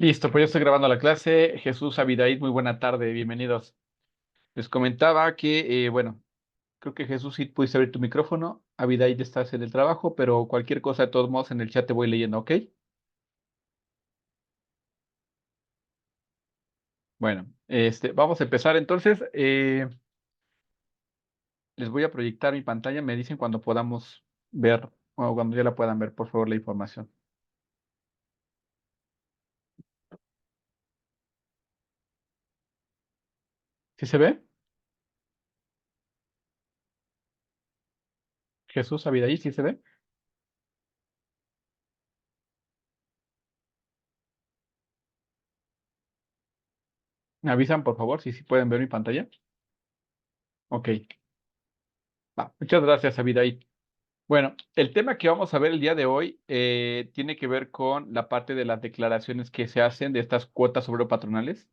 Listo, pues ya estoy grabando la clase. Jesús, Abidaid, muy buena tarde, bienvenidos. Les comentaba que, bueno, creo que Jesús sí pudiste abrir tu micrófono. Abidaid estás en el trabajo, pero cualquier cosa de todos modos en el chat te voy leyendo, ¿ok? Bueno, vamos a empezar entonces. Les voy a proyectar mi pantalla. Me dicen cuando podamos ver o cuando ya la puedan ver, por favor, la información. ¿Sí se ve? Jesús, Abidaid, ¿sí se ve? Me avisan, por favor, si pueden ver mi pantalla. Ok. Va, muchas gracias, Abidaid. Bueno, el tema que vamos a ver el día de hoy tiene que ver con la parte de las declaraciones que se hacen de estas cuotas obrero-patronales,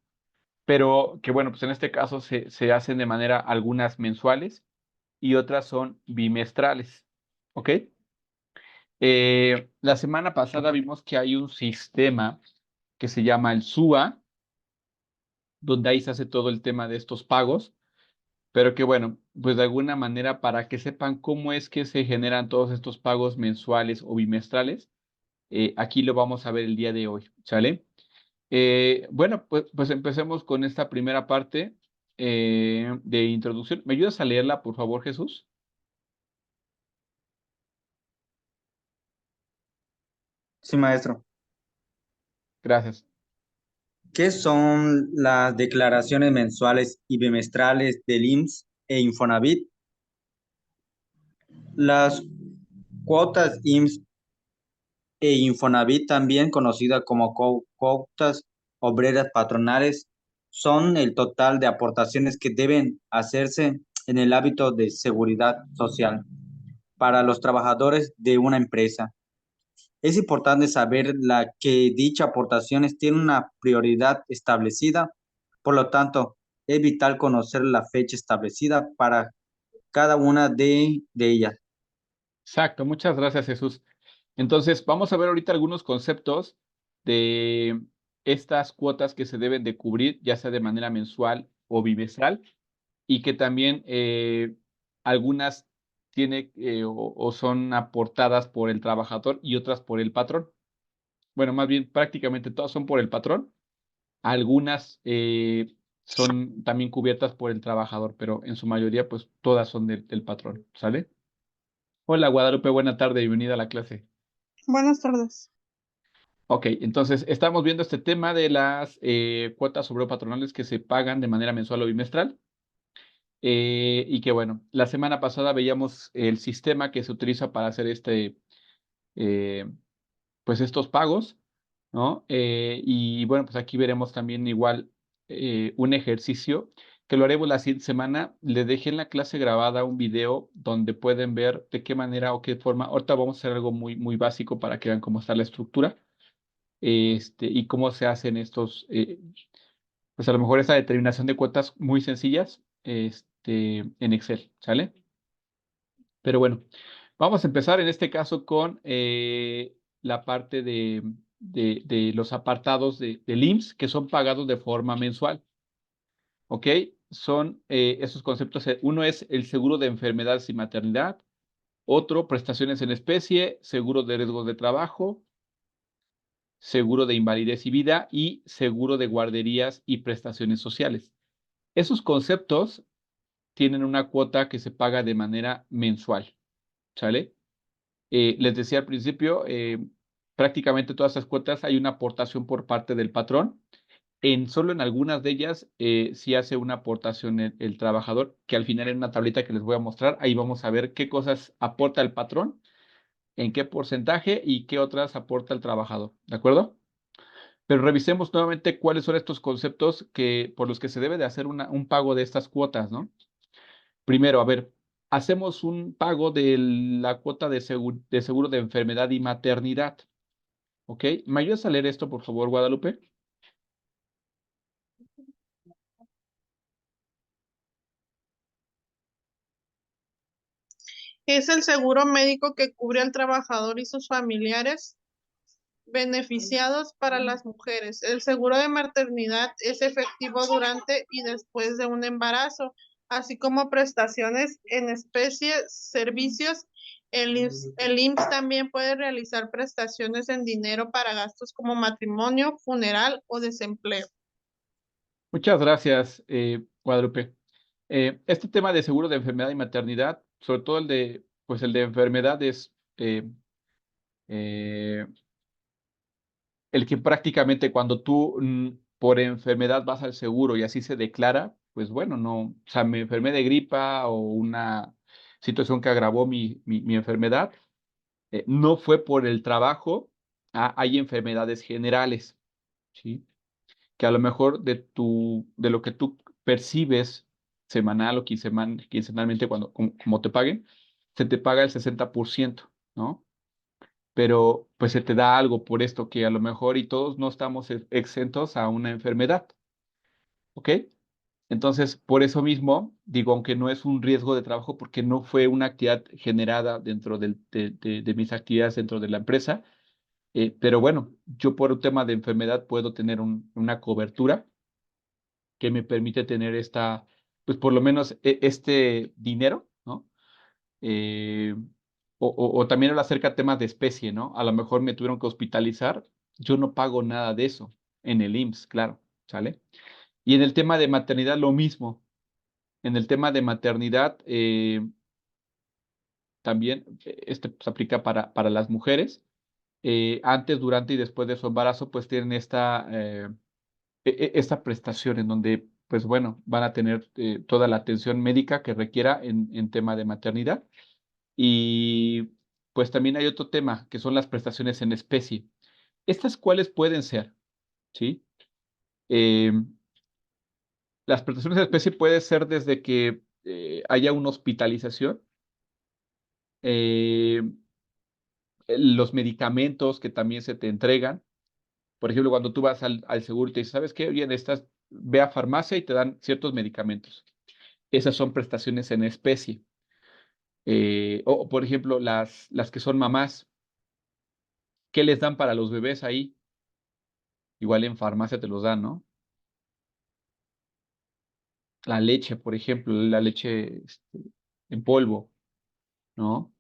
pero que bueno, pues en este caso se hacen de manera algunas mensuales y otras son bimestrales, ¿ok? La semana pasada vimos que hay un sistema que se llama el SUA, donde ahí se hace todo el tema de estos pagos, pero que bueno, pues de alguna manera para que sepan cómo es que se generan todos estos pagos mensuales o bimestrales. Aquí lo vamos a ver el día de hoy, ¿sale? Bueno, pues empecemos con esta primera parte de introducción. ¿Me ayudas a leerla, por favor, Jesús? Sí, maestro. Gracias. ¿Qué son las declaraciones mensuales y bimestrales del IMSS e Infonavit? Las cuotas IMSS e Infonavit, también conocidas como cuotas obreras patronales, son el total de aportaciones que deben hacerse en el hábito de seguridad social para los trabajadores de una empresa. Es importante saber que dicha aportaciones tiene una prioridad establecida, por lo tanto, es vital conocer la fecha establecida para cada una de ellas. Exacto, muchas gracias, Jesús. Entonces, vamos a ver ahorita algunos conceptos de estas cuotas que se deben de cubrir, ya sea de manera mensual o bimestral, y que también algunas o son aportadas por el trabajador y otras por el patrón. Bueno, más bien prácticamente todas son por el patrón, algunas son también cubiertas por el trabajador, pero en su mayoría pues todas son del patrón, ¿sale? Hola Guadalupe, buena tarde, bienvenida a la clase. Buenas tardes. Ok, entonces estamos viendo este tema de las cuotas obrero-patronales que se pagan de manera mensual o bimestral. Y que bueno, la semana pasada veíamos el sistema que se utiliza para hacer eh, pues estos pagos, ¿no? Y bueno, pues aquí veremos también igual un ejercicio que lo haremos la siguiente semana. Le dejé en la clase grabada un video donde pueden ver de qué manera o qué forma. Ahorita vamos a hacer algo muy, muy básico para que vean cómo está la estructura, y cómo se hacen pues a lo mejor esa determinación de cuotas muy sencillas, en Excel, ¿sale? Pero bueno, vamos a empezar en este caso con la parte de los apartados del IMSS que son pagados de forma mensual, ¿ok? Son esos conceptos. Uno es el seguro de enfermedades y maternidad, otro, prestaciones en especie, seguro de riesgos de trabajo, seguro de invalidez y vida y seguro de guarderías y prestaciones sociales. Esos conceptos tienen una cuota que se paga de manera mensual, ¿sale? Les decía al principio, prácticamente todas esas cuotas hay una aportación por parte del patrón. Solo en algunas de ellas sí hace una aportación el trabajador, que al final en una tablita que les voy a mostrar, ahí vamos a ver qué cosas aporta el patrón, en qué porcentaje y qué otras aporta el trabajador, ¿de acuerdo? Pero revisemos nuevamente cuáles son estos conceptos por los que se debe de hacer un pago de estas cuotas, ¿no? Primero, a ver, hacemos un pago de la cuota de seguro de enfermedad y maternidad. ¿Ok? ¿Me ayudas a leer esto, por favor, Guadalupe? Es el seguro médico que cubre al trabajador y sus familiares Beneficiados para las mujeres. El seguro de maternidad es efectivo durante y después de un embarazo, así como prestaciones en especie, servicios. El IMSS también puede realizar prestaciones en dinero para gastos como matrimonio, funeral o desempleo. Muchas gracias, Guadalupe. Este tema de seguro de enfermedad y maternidad, sobre todo pues el de enfermedad es eh, el que prácticamente cuando tú por enfermedad vas al seguro y así se declara, pues bueno, no, o sea, me enfermé de gripa o una situación que agravó mi enfermedad, no fue por el trabajo. Hay enfermedades generales, ¿sí? Que a lo mejor de lo que tú percibes semanal o quincenalmente como te paguen, se te paga el 60%, ¿no? Pero pues se te da algo por esto que a lo mejor y todos no estamos exentos a una enfermedad, ¿ok? Entonces, por eso mismo, digo, aunque no es un riesgo de trabajo, porque no fue una actividad generada dentro de mis actividades dentro de la empresa, pero bueno, yo por un tema de enfermedad puedo tener una cobertura que me permite tener pues por lo menos este dinero, ¿no? Eh, o también habla acerca de temas de especie, ¿no? A lo mejor me tuvieron que hospitalizar, yo no pago nada de eso en el IMSS, claro, ¿sale? Y en el tema de maternidad, lo mismo. En el tema de maternidad, también pues, aplica para las mujeres. Antes, durante y después de su embarazo, pues tienen esta prestación en donde, pues bueno, van a tener toda la atención médica que requiera en tema de maternidad. Y pues también hay otro tema, que son las prestaciones en especie. ¿Estas cuáles pueden ser? ¿Sí? Eh, las prestaciones en especie puede ser desde que haya una hospitalización, eh, los medicamentos que también se te entregan. Por ejemplo, cuando tú vas al seguro y te dices, ¿sabes qué? Oye, ve a farmacia y te dan ciertos medicamentos. Esas son prestaciones en especie. O, por ejemplo, las que son mamás, ¿qué les dan para los bebés ahí? Igual en farmacia te los dan, ¿no? La leche, por ejemplo, la leche en polvo, ¿no?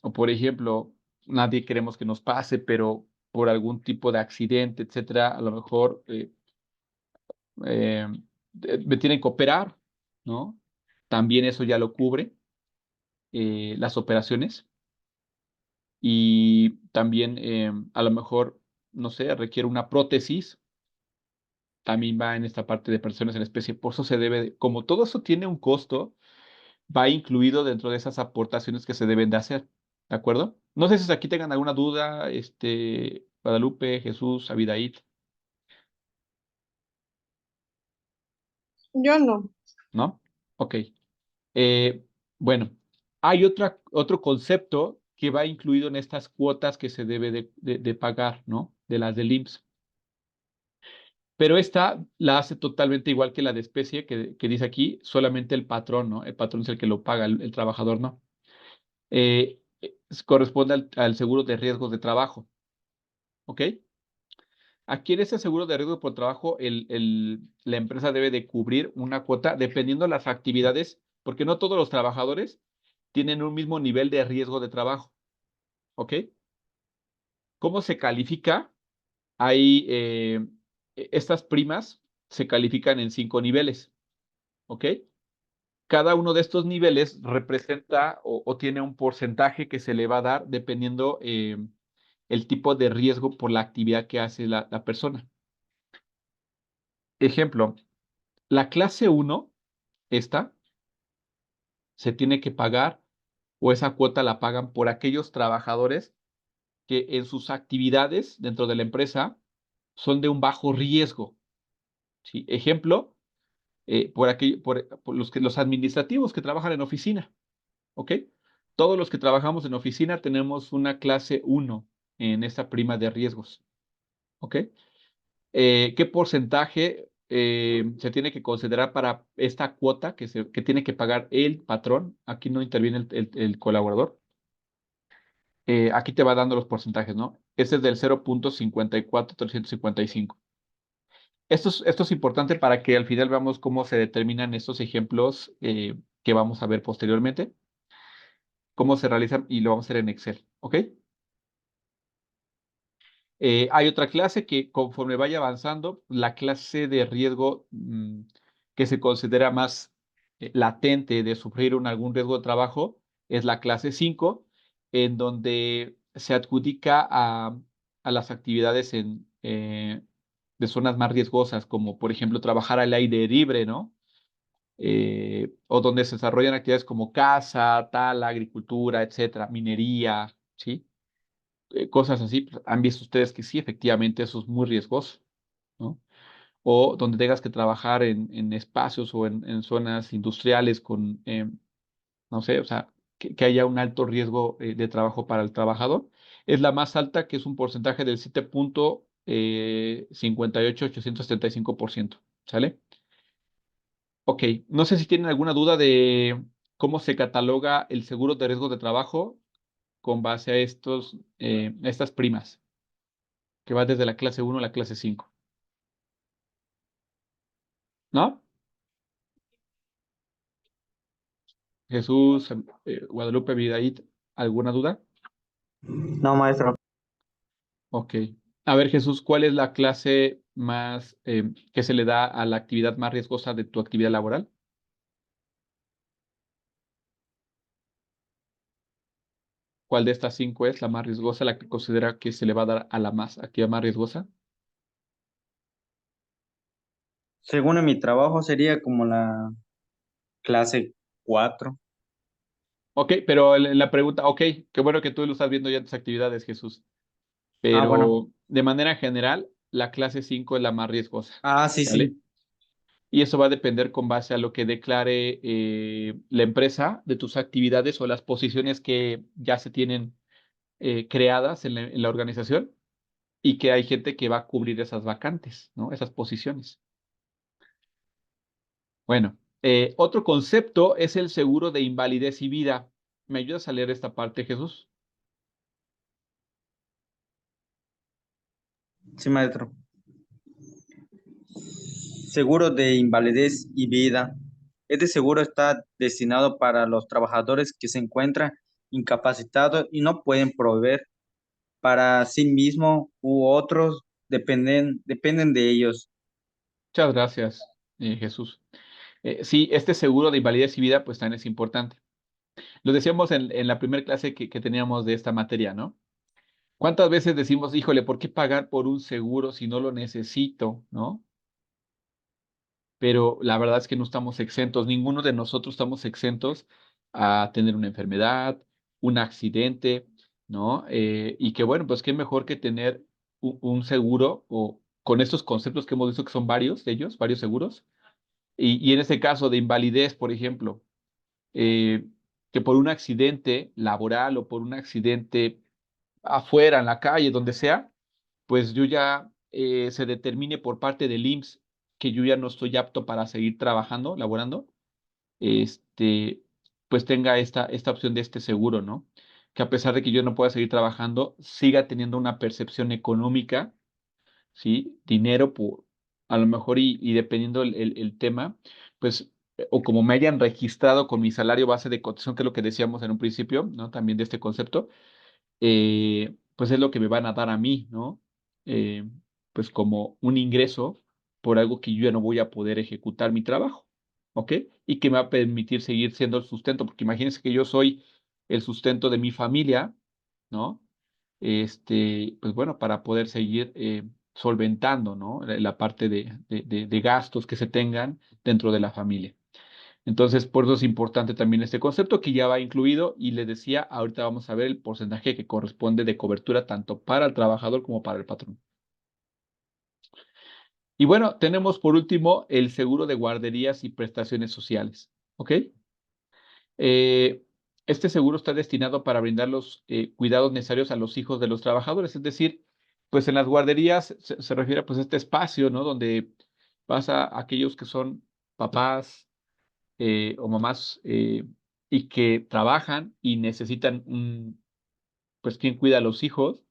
O por ejemplo, nadie queremos que nos pase, pero por algún tipo de accidente, etcétera, a lo mejor eh, me tienen que operar, ¿no? También eso ya lo cubre, las operaciones. Y también a lo mejor, no sé, requiere una prótesis, también va en esta parte de personas en especie. Por eso se debe, como todo eso tiene un costo, va incluido dentro de esas aportaciones que se deben de hacer, ¿de acuerdo? No sé si aquí tengan alguna duda, Guadalupe, Jesús, Abidaid, Yo no. ¿no? Ok. Eh, bueno, hay otro concepto que va incluido en estas cuotas que se debe de pagar, ¿no? De las del IMSS. Pero esta la hace totalmente igual que la de especie que dice aquí, solamente el patrón, ¿no? El patrón es el que lo paga, el trabajador no. Corresponde al seguro de riesgos de trabajo, ¿ok? Aquí en ese seguro de riesgo por trabajo, la empresa debe de cubrir una cuota dependiendo de las actividades, porque no todos los trabajadores tienen un mismo nivel de riesgo de trabajo, ¿ok? ¿Cómo se califica? Hay, estas primas se califican en 5 niveles, ¿ok? Cada uno de estos niveles representa o tiene un porcentaje que se le va a dar dependiendo el tipo de riesgo por la actividad que hace la persona. Ejemplo, la clase 1, esta, se tiene que pagar o esa cuota la pagan por aquellos trabajadores que en sus actividades dentro de la empresa son de un bajo riesgo. ¿Sí? Ejemplo, por los administrativos que trabajan en oficina. ¿Ok? Todos los que trabajamos en oficina tenemos una clase 1 en esta prima de riesgos. ¿Ok? ¿Qué porcentaje se tiene que considerar para esta cuota que tiene que pagar el patrón? Aquí no interviene el colaborador. aquí te va dando los porcentajes, ¿no? Este es del 0.54355. Esto es importante para que al final veamos cómo se determinan estos ejemplos que vamos a ver posteriormente, cómo se realizan y lo vamos a hacer en Excel, ¿ok? Hay otra clase que conforme vaya avanzando, la clase de riesgo que se considera más latente de sufrir algún riesgo de trabajo es la clase 5, en donde se adjudica a las actividades de zonas más riesgosas, como por ejemplo trabajar al aire libre, ¿no? O donde se desarrollan actividades como caza, tala, agricultura, etcétera, minería, ¿sí? Cosas así, pues, han visto ustedes que sí, efectivamente eso es muy riesgoso, ¿no? O donde tengas que trabajar en espacios o en zonas industriales con, no sé, o sea, que haya un alto riesgo de trabajo para el trabajador. Es la más alta, que es un porcentaje del 7.58875%, ¿sale? Ok, no sé si tienen alguna duda de cómo se cataloga el seguro de riesgo de trabajo con base a estas primas, que va desde la clase 1 a la clase 5. ¿No? Jesús, Guadalupe, Vidaít, ¿alguna duda? No, maestro. Ok. A ver, Jesús, ¿cuál es la clase más que se le da a la actividad más riesgosa de tu actividad laboral? ¿Cuál de estas 5 es la más riesgosa, la que considera que se le va a dar a la más actividad más riesgosa? Según en mi trabajo sería como la clase 4. Ok, pero la pregunta, ok, qué bueno que tú lo estás viendo ya en tus actividades, Jesús. Ah, bueno. Pero de manera general, la clase 5 es la más riesgosa, Ah, sí, ¿sale? sí. Y eso va a depender con base a lo que declare la empresa de tus actividades o las posiciones que ya se tienen creadas en la organización y que hay gente que va a cubrir esas vacantes, ¿no? Esas posiciones. Bueno, otro concepto es el seguro de invalidez y vida. ¿Me ayudas a leer esta parte, Jesús? Sí, maestro. Seguro de invalidez y vida. Este seguro está destinado para los trabajadores que se encuentran incapacitados y no pueden proveer para sí mismos u otros, dependen de ellos. Muchas gracias, Jesús. Sí, este seguro de invalidez y vida, pues también es importante. Lo decíamos en la primera clase que teníamos de esta materia, ¿no? ¿Cuántas veces decimos, híjole, ¿por qué pagar por un seguro si no lo necesito, ¿no? Pero la verdad es que no estamos exentos, ninguno de nosotros estamos exentos a tener una enfermedad, un accidente, ¿no? Y que bueno, pues qué mejor que tener un seguro o con estos conceptos que hemos visto que son varios de ellos, varios seguros. Y en este caso de invalidez, por ejemplo, eh, que por un accidente laboral o por un accidente afuera, en la calle, donde sea, pues yo ya se determine por parte del IMSS que yo ya no estoy apto para seguir trabajando, laborando, este, pues tenga esta opción de este seguro, ¿no? Que a pesar de que yo no pueda seguir trabajando, siga teniendo una percepción económica, ¿sí? Dinero por, a lo mejor y dependiendo el tema, pues, o como me hayan registrado con mi salario base de cotización, que es lo que decíamos en un principio, ¿no? También de este concepto, pues es lo que me van a dar a mí, ¿no? Eh, pues como un ingreso por algo que yo ya no voy a poder ejecutar mi trabajo, ¿ok? Y que me va a permitir seguir siendo el sustento, porque imagínense que yo soy el sustento de mi familia, ¿no? Pues bueno, para poder seguir solventando, ¿no? La parte de gastos que se tengan dentro de la familia. Entonces, por eso es importante también este concepto que ya va incluido y les decía, ahorita vamos a ver el porcentaje que corresponde de cobertura tanto para el trabajador como para el patrón. Y bueno, tenemos por último el seguro de guarderías y prestaciones sociales, ¿ok? Eh, este seguro está destinado para brindar los cuidados necesarios a los hijos de los trabajadores, es decir, pues en las guarderías se refiere pues a este espacio, ¿no? Donde pasa aquellos que son papás, o mamás y que trabajan y necesitan pues quien cuida a los hijos,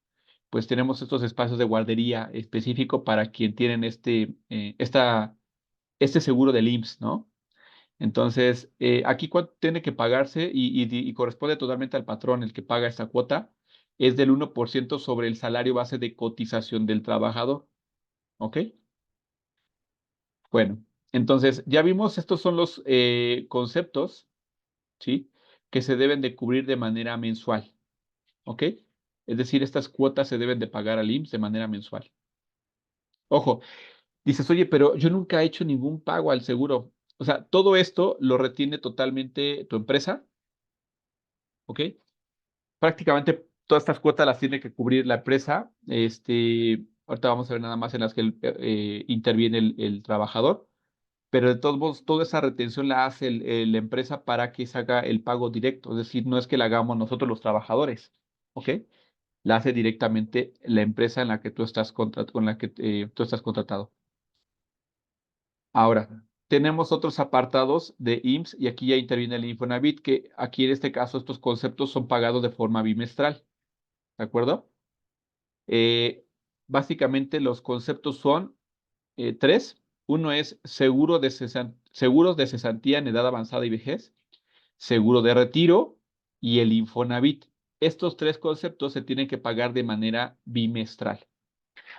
pues tenemos estos espacios de guardería específico para quien tienen este seguro del IMSS, ¿no? Entonces, aquí cuánto tiene que pagarse y corresponde totalmente al patrón el que paga esta cuota, es del 1% sobre el salario base de cotización del trabajador, ¿ok? Bueno, entonces ya vimos, estos son los conceptos, ¿sí? Que se deben de cubrir de manera mensual, ¿ok? Es decir, estas cuotas se deben de pagar al IMSS de manera mensual. Ojo, dices, oye, pero yo nunca he hecho ningún pago al seguro. O sea, todo esto lo retiene totalmente tu empresa, ¿ok? Prácticamente todas estas cuotas las tiene que cubrir la empresa. Ahorita vamos a ver nada más en las que interviene el trabajador, pero de todos modos, toda esa retención la hace la empresa para que se haga el pago directo. Es decir, no es que la hagamos nosotros los trabajadores, ¿ok? La hace directamente la empresa en la que tú estás con la que tú estás contratado. Ahora, tenemos otros apartados de IMSS y aquí ya interviene el Infonavit, que aquí en este caso estos conceptos son pagados de forma bimestral, ¿de acuerdo? Eh, Básicamente los conceptos son tres. Uno es seguros de cesantía en edad avanzada y vejez, seguro de retiro y el Infonavit. Estos tres conceptos se tienen que pagar de manera bimestral.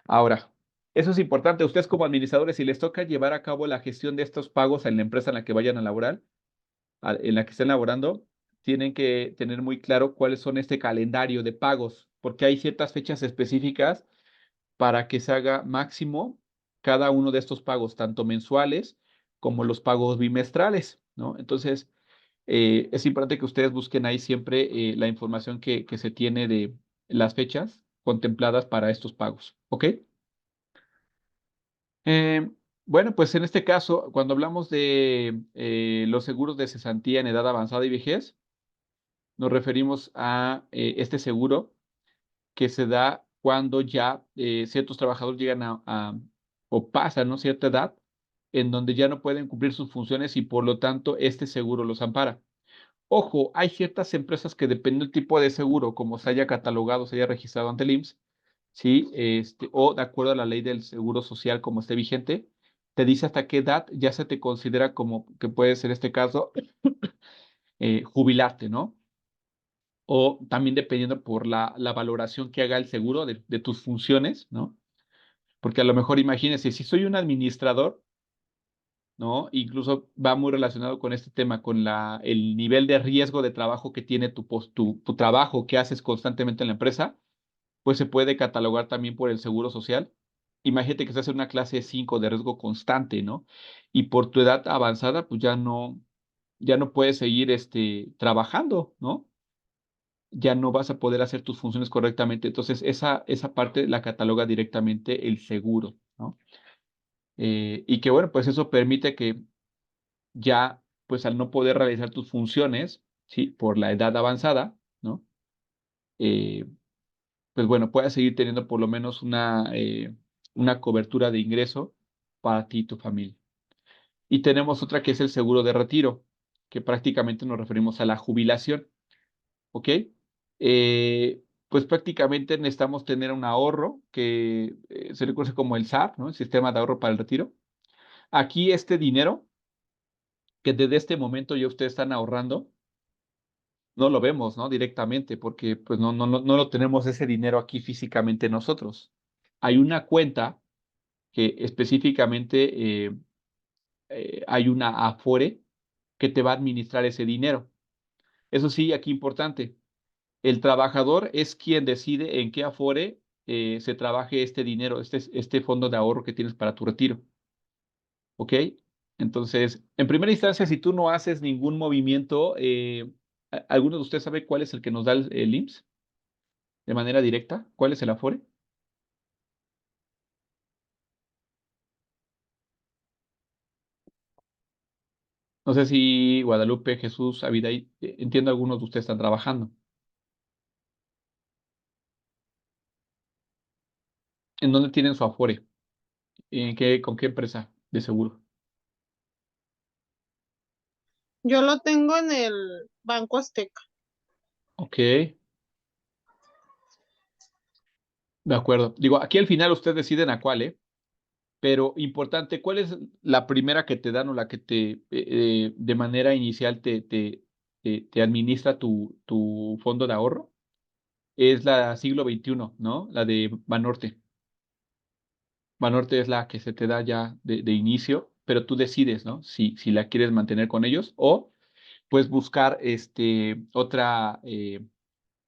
Ahora, eso es importante. Ustedes como administradores, si les toca llevar a cabo la gestión de estos pagos en la empresa en la que vayan a laborar, en la que estén laborando, tienen que tener muy claro cuáles son este calendario de pagos, porque hay ciertas fechas específicas para que se haga máximo cada uno de estos pagos, tanto mensuales como los pagos bimestrales, ¿no? Entonces, es importante que ustedes busquen ahí siempre la información que se tiene de las fechas contempladas para estos pagos, ¿ok? Eh, bueno, pues en este caso, cuando hablamos de los seguros de cesantía en edad avanzada y vejez, nos referimos a este seguro que se da cuando ya ciertos trabajadores llegan o pasan, ¿no? Cierta edad en donde ya no pueden cumplir sus funciones y por lo tanto este seguro los ampara. Ojo, hay ciertas empresas que depende del tipo de seguro, como se haya catalogado, se haya registrado ante el IMSS, ¿sí? O de acuerdo a la ley del seguro social como esté vigente, te dice hasta qué edad ya se te considera como que puede ser este caso jubilarte, ¿no? O también dependiendo por la valoración que haga el seguro de tus funciones, ¿no? Porque a lo mejor imagínense, si soy un administrador, ¿no? Incluso va muy relacionado con este tema, con el nivel de riesgo de trabajo que tiene tu trabajo que haces constantemente en la empresa, pues se puede catalogar también por el seguro social. Imagínate que estás en una clase 5 de riesgo constante, ¿no? Y por tu edad avanzada, pues ya no puedes seguir trabajando, ¿no? Ya no vas a poder hacer tus funciones correctamente. Entonces, esa parte la cataloga directamente el seguro, ¿no? Y que bueno, pues eso permite que ya, pues al no poder realizar tus funciones, ¿sí? Por la edad avanzada, ¿no? Eh, pues bueno, puedas seguir teniendo por lo menos una cobertura de ingreso para ti y tu familia. Y tenemos otra que es el seguro de retiro, que prácticamente nos referimos a la jubilación. ¿Ok? Pues prácticamente necesitamos tener un ahorro que se le conoce como el SAR, ¿no? El Sistema de Ahorro para el Retiro. Aquí este dinero que desde este momento ya ustedes están ahorrando, no lo vemos, ¿no? Directamente, porque pues no lo tenemos ese dinero aquí físicamente nosotros. Hay una cuenta que específicamente hay una Afore que te va a administrar ese dinero. Eso sí, aquí importante. El trabajador es quien decide en qué Afore se trabaje este dinero, este fondo de ahorro que tienes para tu retiro. ¿Ok? Entonces, en primera instancia, si tú no haces ningún movimiento, ¿alguno de ustedes sabe cuál es el que nos da el IMSS de manera directa? ¿Cuál es el Afore? No sé si Guadalupe, Jesús, Abiday, entiendo algunos de ustedes están trabajando. ¿En dónde tienen su Afore? ¿Con qué empresa de seguro? Yo lo tengo en el Banco Azteca. Ok. De acuerdo. Digo, aquí al final ustedes deciden a cuál, ¿eh? Pero importante, ¿cuál es la primera que te dan o la que de manera inicial te administra tu fondo de ahorro? Es la siglo XXI, ¿no? La de Banorte. Banorte es la que se te da ya de inicio, pero tú decides, ¿no? Si la quieres mantener con ellos o puedes buscar otra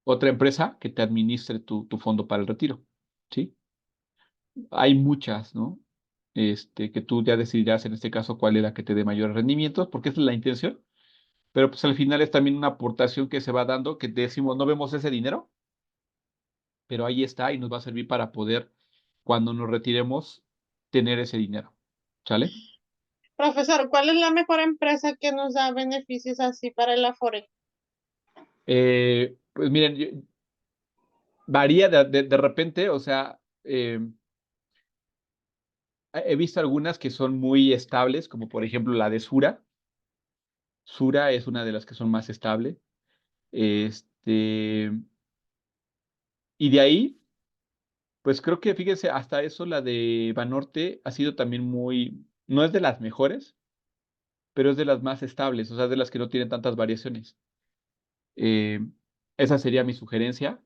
empresa que te administre tu fondo para el retiro, ¿sí? Hay muchas, ¿no? Que tú ya decidirás en este caso cuál es la que te dé mayores rendimientos, porque esa es la intención, pero pues al final es también una aportación que se va dando, que decimos, no vemos ese dinero, pero ahí está y nos va a servir para poder, cuando nos retiremos, tener ese dinero, ¿sale? Profesor, ¿cuál es la mejor empresa que nos da beneficios así para el Afore? Pues miren, varía de repente, o sea, he visto algunas que son muy estables, como por ejemplo la de Sura. Sura es una de las que son más estables. Este, y de ahí, pues creo que fíjense, hasta eso la de Banorte ha sido también muy, no es de las mejores, pero es de las más estables, o sea, de las que no tienen tantas variaciones. Eh, Esa sería mi sugerencia,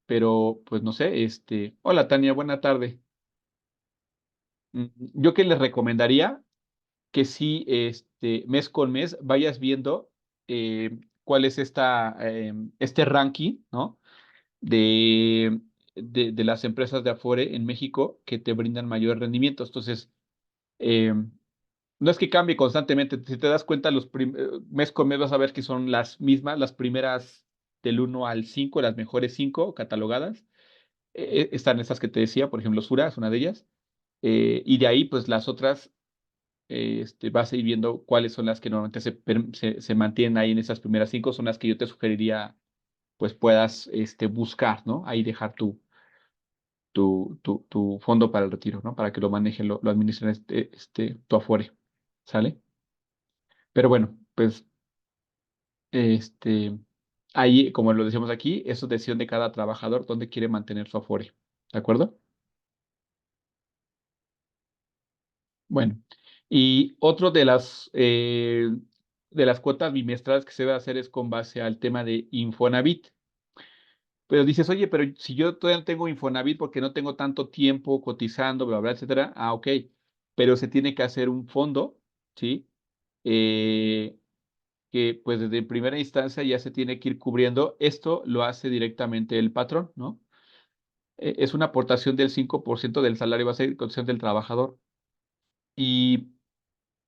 pero pues no sé, hola Tania, buena tarde. Yo que les recomendaría que sí, mes con mes vayas viendo cuál es este ranking, ¿no? De las empresas de Afore en México que te brindan mayor rendimiento. Entonces, eh, no es que cambie constantemente. Si te das cuenta, mes con mes vas a ver que son las mismas, las primeras del 1 al 5, las mejores 5 catalogadas. Están estas que te decía, por ejemplo, Sura es una de ellas. Y de ahí, pues las otras, vas a ir viendo cuáles son las que normalmente se mantienen ahí en esas primeras 5, son las que yo te sugeriría, pues puedas buscar, ¿no? Ahí dejar tu fondo para el retiro, ¿no? Para que lo maneje, lo administre tu Afore, ¿sale? Pero bueno, pues este, ahí, como lo decíamos aquí, eso es decisión de cada trabajador dónde quiere mantener su Afore, ¿de acuerdo? Bueno, y otro de las cuotas bimestrales que se debe hacer es con base al tema de Infonavit. Pero dices, oye, pero si yo todavía no tengo Infonavit porque no tengo tanto tiempo cotizando, bla, bla, etcétera. Ah, ok. Pero se tiene que hacer un fondo, ¿sí? Eh, que pues desde primera instancia ya se tiene que ir cubriendo. Esto lo hace directamente el patrón, ¿no? Es una aportación del 5% del salario base de cotización del trabajador. Y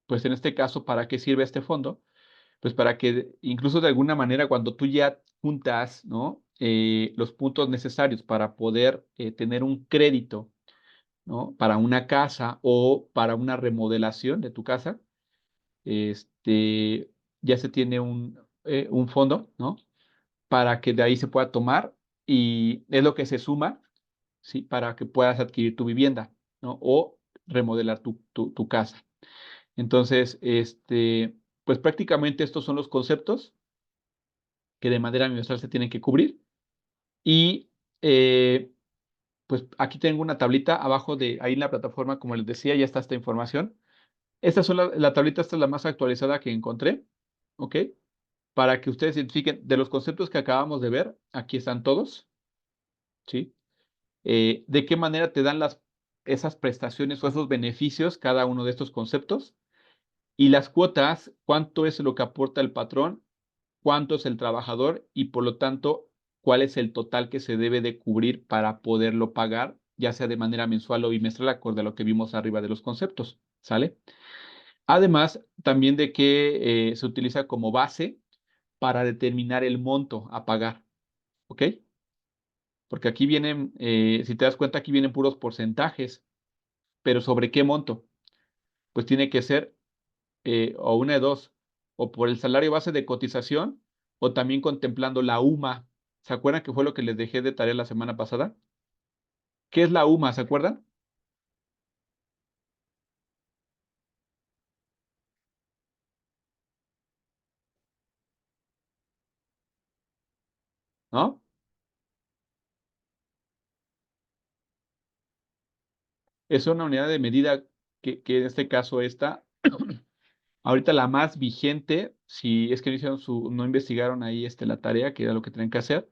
pues en este caso, ¿para qué sirve este fondo? Pues para que incluso de alguna manera cuando tú ya juntas, ¿no? Los puntos necesarios para poder tener un crédito, ¿no? Para una casa o para una remodelación de tu casa, este, ya se tiene un fondo, ¿no? Para que de ahí se pueda tomar y es lo que se suma, ¿sí? Para que puedas adquirir tu vivienda, ¿no? O remodelar tu casa. Entonces, pues prácticamente estos son los conceptos que de manera bimestral se tienen que cubrir. Y pues aquí tengo una tablita abajo ahí en la plataforma, como les decía, ya está esta información. La tablita, esta es la más actualizada que encontré, ¿ok? Para que ustedes identifiquen de los conceptos que acabamos de ver, aquí están todos, ¿sí? De qué manera te dan esas prestaciones o esos beneficios cada uno de estos conceptos y las cuotas, cuánto es lo que aporta el patrón, cuánto es el trabajador y por lo tanto cuál es el total que se debe de cubrir para poderlo pagar, ya sea de manera mensual o bimestral, acorde a lo que vimos arriba de los conceptos, ¿sale? Además, también de que se utiliza como base para determinar el monto a pagar, ¿ok? Porque aquí vienen, si te das cuenta, aquí vienen puros porcentajes, pero ¿sobre qué monto? Pues tiene que ser o una de dos, o por el salario base de cotización, o también contemplando la UMA. ¿Se acuerdan que fue lo que les dejé de tarea la semana pasada? ¿Qué es la UMA? ¿Se acuerdan? ¿No? es una unidad de medida que en este caso esta, ahorita la más vigente, si es que no hicieron no investigaron ahí la tarea, que era lo que tenían que hacer,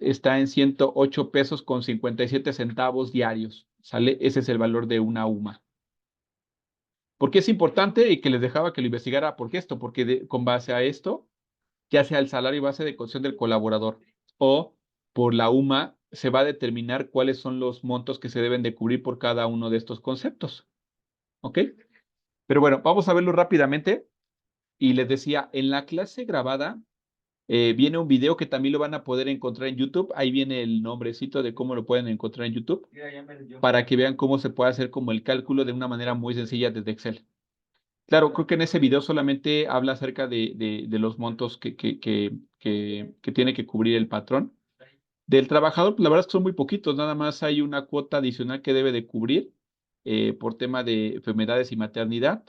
está en 108 pesos con 57 centavos diarios, ¿sale? Ese es el valor de una UMA. ¿Por qué es importante? Y que les dejaba que lo investigara, ¿por qué esto? Porque con base a esto, ya sea el salario base de cotización del colaborador o por la UMA, se va a determinar cuáles son los montos que se deben de cubrir por cada uno de estos conceptos. ¿Ok? Pero bueno, vamos a verlo rápidamente. Y les decía, en la clase grabada viene un video que también lo van a poder encontrar en YouTube. Ahí viene el nombrecito de cómo lo pueden encontrar en YouTube para que vean cómo se puede hacer como el cálculo de una manera muy sencilla desde Excel. Claro, creo que en ese video solamente habla acerca de los montos que tiene que cubrir el patrón. Del trabajador, pues, la verdad es que son muy poquitos, nada más hay una cuota adicional que debe de cubrir por tema de enfermedades y maternidad.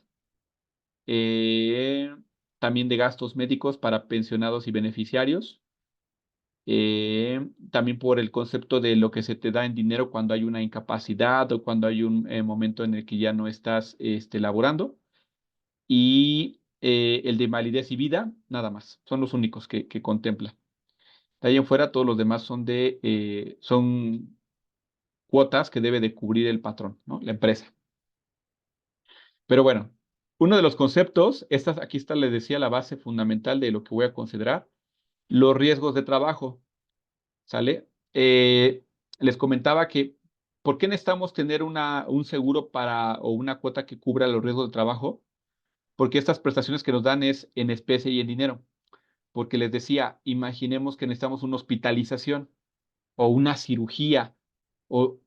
eh, También de gastos médicos para pensionados y beneficiarios. También por el concepto de lo que se te da en dinero cuando hay una incapacidad o cuando hay un momento en el que ya no estás laborando. Y el de validez y vida, nada más. Son los únicos que contempla. De ahí en fuera, todos los demás son cuotas que debe de cubrir el patrón, ¿no? La empresa. Pero bueno, uno de los conceptos, aquí está, les decía, la base fundamental de lo que voy a considerar, los riesgos de trabajo, ¿sale? Les comentaba que, ¿por qué necesitamos tener un seguro o una cuota que cubra los riesgos de trabajo? Porque estas prestaciones que nos dan es en especie y en dinero. Porque les decía, imaginemos que necesitamos una hospitalización o una cirugía, o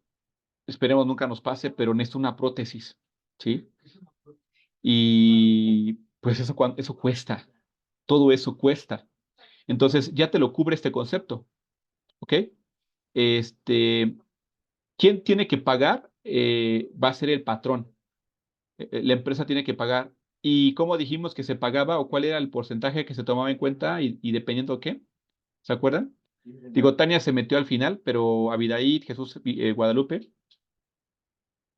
esperemos nunca nos pase, pero necesito una prótesis, ¿sí? Y pues eso cuesta, todo eso cuesta. Entonces ya te lo cubre este concepto, ¿ok? Este, ¿Quién tiene que pagar? Va a ser el patrón. La empresa tiene que pagar. ¿Y cómo dijimos que se pagaba o cuál era el porcentaje que se tomaba en cuenta y dependiendo de qué? ¿Se acuerdan? Digo, Tania se metió al final, pero Abidaid, Jesús, Guadalupe,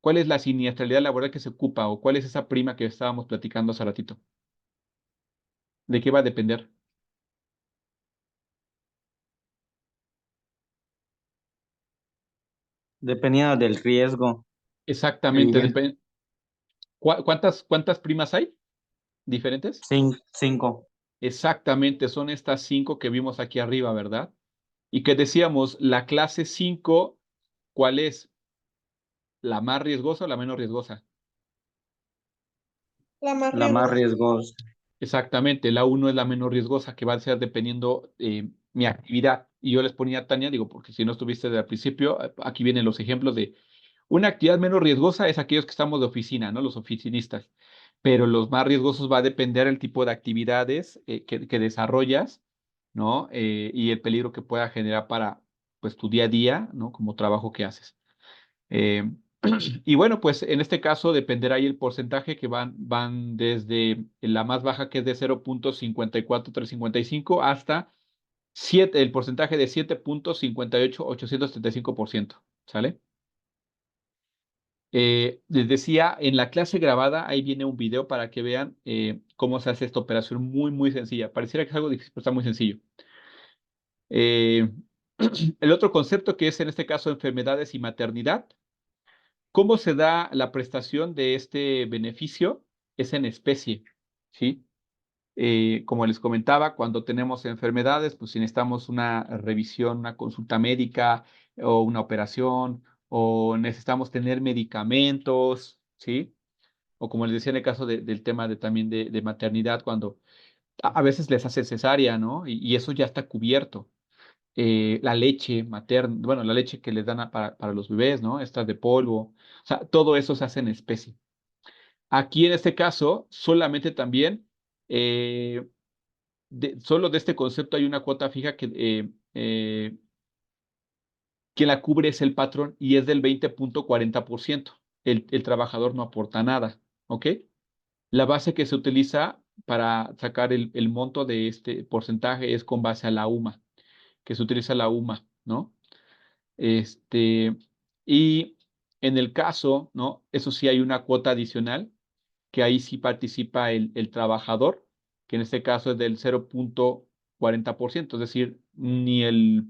¿cuál es la siniestralidad laboral que se ocupa o cuál es esa prima que estábamos platicando hace ratito? ¿De qué va a depender? Dependiendo del riesgo. Exactamente, El ¿cuántas primas hay diferentes? 5. Exactamente, son estas 5 que vimos aquí arriba, ¿verdad? Y que decíamos, la clase 5, ¿cuál es? ¿La más riesgosa o la menos riesgosa? La más La más riesgosa. riesgosa. Exactamente, la 1 es la menos riesgosa, que va a ser dependiendo mi actividad. Y yo les ponía a Tania, digo, porque si no estuviste desde el principio, aquí vienen los ejemplos de una actividad menos riesgosa es aquellos que estamos de oficina, ¿no? Los oficinistas. Pero los más riesgosos va a depender del tipo de actividades que desarrollas, ¿no? Y el peligro que pueda generar para, pues, tu día a día, ¿no? Como trabajo que haces. Eh, y bueno, pues en este caso dependerá ahí el porcentaje que van desde la más baja que es de 0,54355 hasta el porcentaje de 7,58875%, ¿sale? Les decía, en la clase grabada, ahí viene un video para que vean cómo se hace esta operación muy, muy sencilla. Pareciera que es algo difícil, pero está muy sencillo. Eh, el otro concepto que es en este caso enfermedades y maternidad. ¿Cómo se da la prestación de este beneficio? Es en especie, ¿sí? Como les comentaba, cuando tenemos enfermedades, pues si necesitamos una revisión, una consulta médica o una operación, o necesitamos tener medicamentos, ¿sí? O como les decía en el caso del tema también de maternidad, cuando a veces les hace cesárea, ¿no? Y eso ya está cubierto. La leche materna, bueno, la leche que les dan para los bebés, ¿no? Estas de polvo. O sea, todo eso se hace en especie. Aquí en este caso, solamente también, eh, solo de este concepto hay una cuota fija que la cubre es el patrón y es del 20,40%. El trabajador no aporta nada, ¿ok? La base que se utiliza para sacar el monto de este porcentaje es con base a la UMA, que se utiliza la UMA, ¿no? Este, y En el caso, ¿no? Eso sí hay una cuota adicional, que ahí sí participa el trabajador, que en este caso es del 0,40%, es decir, ni el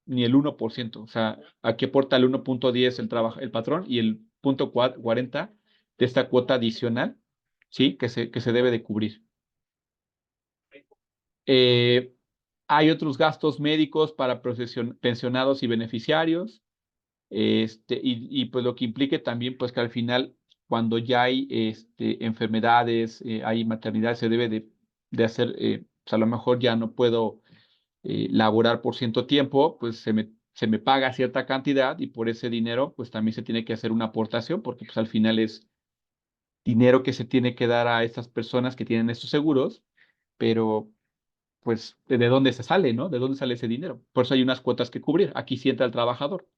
1%. O sea, aquí aporta el 1,10 el patrón y el 0,40 de esta cuota adicional, ¿sí? Que se debe de cubrir. Eh, Hay otros gastos médicos para pensionados y beneficiarios, y pues lo que implique también, pues que al final, cuando ya hay enfermedades, hay maternidad, se debe de hacer, pues a lo mejor ya no puedo laborar por cierto tiempo, pues se me paga cierta cantidad y por ese dinero, pues también se tiene que hacer una aportación, porque pues al final es dinero que se tiene que dar a estas personas que tienen estos seguros, pero pues ¿de dónde se sale, no? ¿De dónde sale ese dinero? Por eso hay unas cuotas que cubrir. Aquí sí entra el trabajador.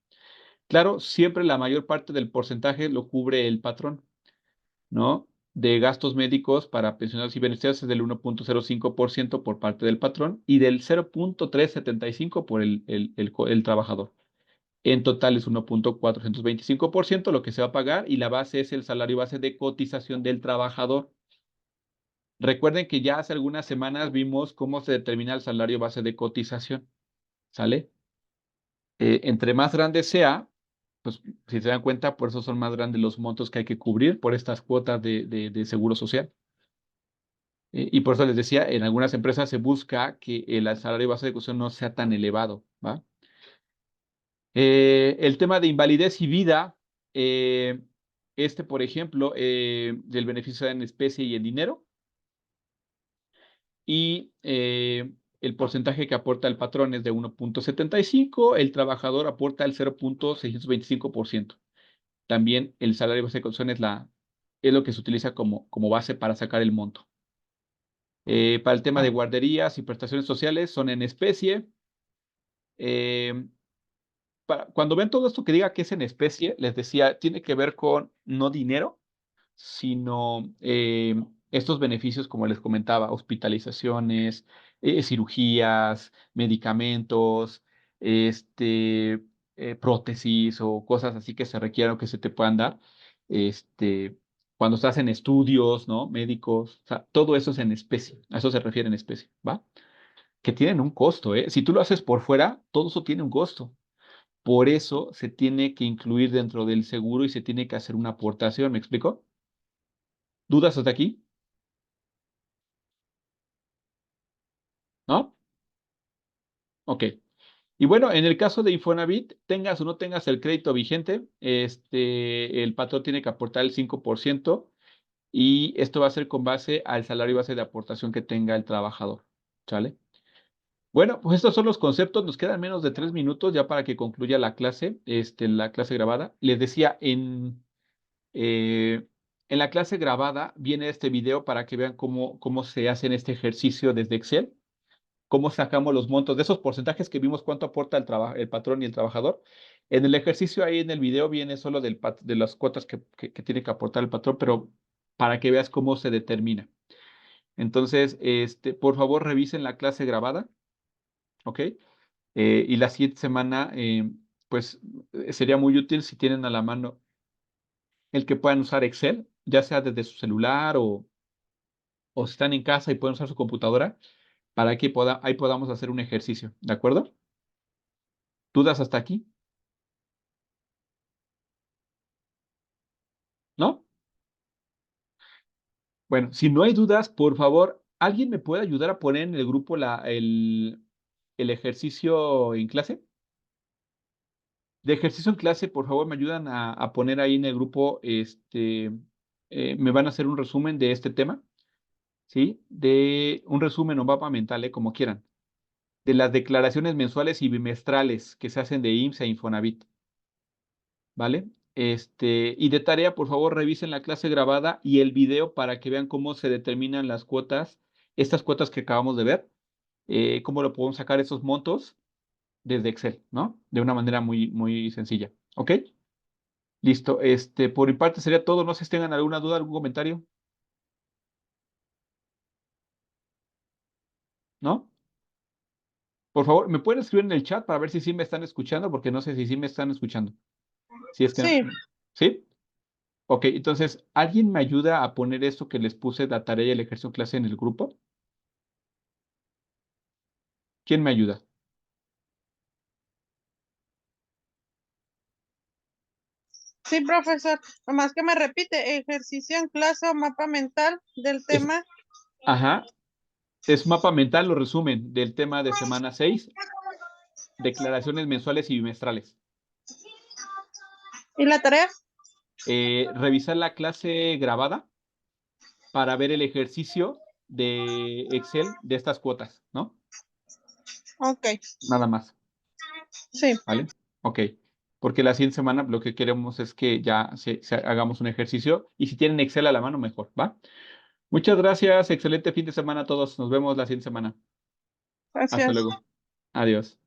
Claro, siempre la mayor parte del porcentaje lo cubre el patrón, ¿no? De gastos médicos para pensionados y beneficiarios es del 1,05% por parte del patrón y del 0,375 por el trabajador. En total es 1,425% lo que se va a pagar y la base es el salario base de cotización del trabajador. Recuerden que ya hace algunas semanas vimos cómo se determina el salario base de cotización, ¿sale? Entre más grande sea, pues si se dan cuenta, por eso son más grandes los montos que hay que cubrir por estas cuotas de seguro social. Y por eso les decía, en algunas empresas se busca que el salario base de cotización no sea tan elevado, ¿va? El tema de invalidez y vida, por ejemplo, del beneficio en especie y en dinero, y el porcentaje que aporta el patrón es de 1,75, el trabajador aporta el 0,625%. También el salario base de cotización es lo que se utiliza como base para sacar el monto. Para el tema de guarderías y prestaciones sociales son en especie. Eh, cuando ven todo esto que diga que es en especie, les decía, tiene que ver con no dinero, sino estos beneficios, como les comentaba, hospitalizaciones, cirugías, medicamentos, prótesis o cosas así que se requieran o que se te puedan dar, este, cuando estás en estudios, ¿no? Médicos, o sea, todo eso es en especie, a eso se refiere en especie, ¿va? Que tienen un costo, ¿eh? Si tú lo haces por fuera, todo eso tiene un costo. Por eso se tiene que incluir dentro del seguro y se tiene que hacer una aportación, ¿me explico? ¿Dudas hasta aquí? ¿No? Ok. Y bueno, en el caso de Infonavit, tengas o no tengas el crédito vigente, el patrón tiene que aportar el 5% y esto va a ser con base al salario base de aportación que tenga el trabajador. ¿Sale? Bueno, pues estos son los conceptos. Nos quedan menos de 3 minutos ya para que concluya la clase grabada. Les decía, en la clase grabada viene este video para que vean cómo se hace en este ejercicio desde Excel, cómo sacamos los montos de esos porcentajes que vimos cuánto aporta el patrón y el trabajador. En el ejercicio ahí en el video viene solo de las cuotas que tiene que aportar el patrón, pero para que veas cómo se determina. Entonces, por favor, revisen la clase grabada, ¿ok? Y la siguiente semana, pues sería muy útil si tienen a la mano el que puedan usar Excel, ya sea desde su celular o si están en casa y pueden usar su computadora, para que ahí podamos hacer un ejercicio, ¿de acuerdo? ¿Dudas hasta aquí? ¿No? Bueno, si no hay dudas, por favor, ¿alguien me puede ayudar a poner en el grupo el ejercicio en clase? De ejercicio en clase, por favor, me ayudan a poner ahí en el grupo, me van a hacer un resumen de este tema, ¿sí? De un resumen o mapa mental, como quieran, de las declaraciones mensuales y bimestrales que se hacen de IMSS e Infonavit, ¿vale? Y de tarea, por favor, revisen la clase grabada y el video para que vean cómo se determinan las cuotas, estas cuotas que acabamos de ver, cómo lo podemos sacar esos montos desde Excel, ¿no? De una manera muy, muy sencilla, ¿ok? Listo, por mi parte sería todo. No sé si tengan alguna duda, algún comentario, ¿no? Por favor, ¿me pueden escribir en el chat para ver si sí me están escuchando? Porque no sé si sí me están escuchando. Si es que Sí, ¿Sí? Ok, entonces, ¿alguien me ayuda a poner esto que les puse la tarea y el ejercicio en clase en el grupo? ¿Quién me ayuda? Sí, profesor. Nomás que me repite, ejercicio en clase o mapa mental del Es, tema. ajá, es mapa mental, lo resumen del tema de semana 6, declaraciones mensuales y bimestrales. ¿Y la tarea? Revisar la clase grabada para ver el ejercicio de Excel de estas cuotas, ¿no? Ok, Nada más, sí. ¿vale? Ok, porque la siguiente semana lo que queremos es que ya hagamos un ejercicio y si tienen Excel a la mano, mejor, ¿va? Muchas gracias, excelente fin de semana a todos. Nos vemos la siguiente semana. Hasta Gracias. luego. Adiós.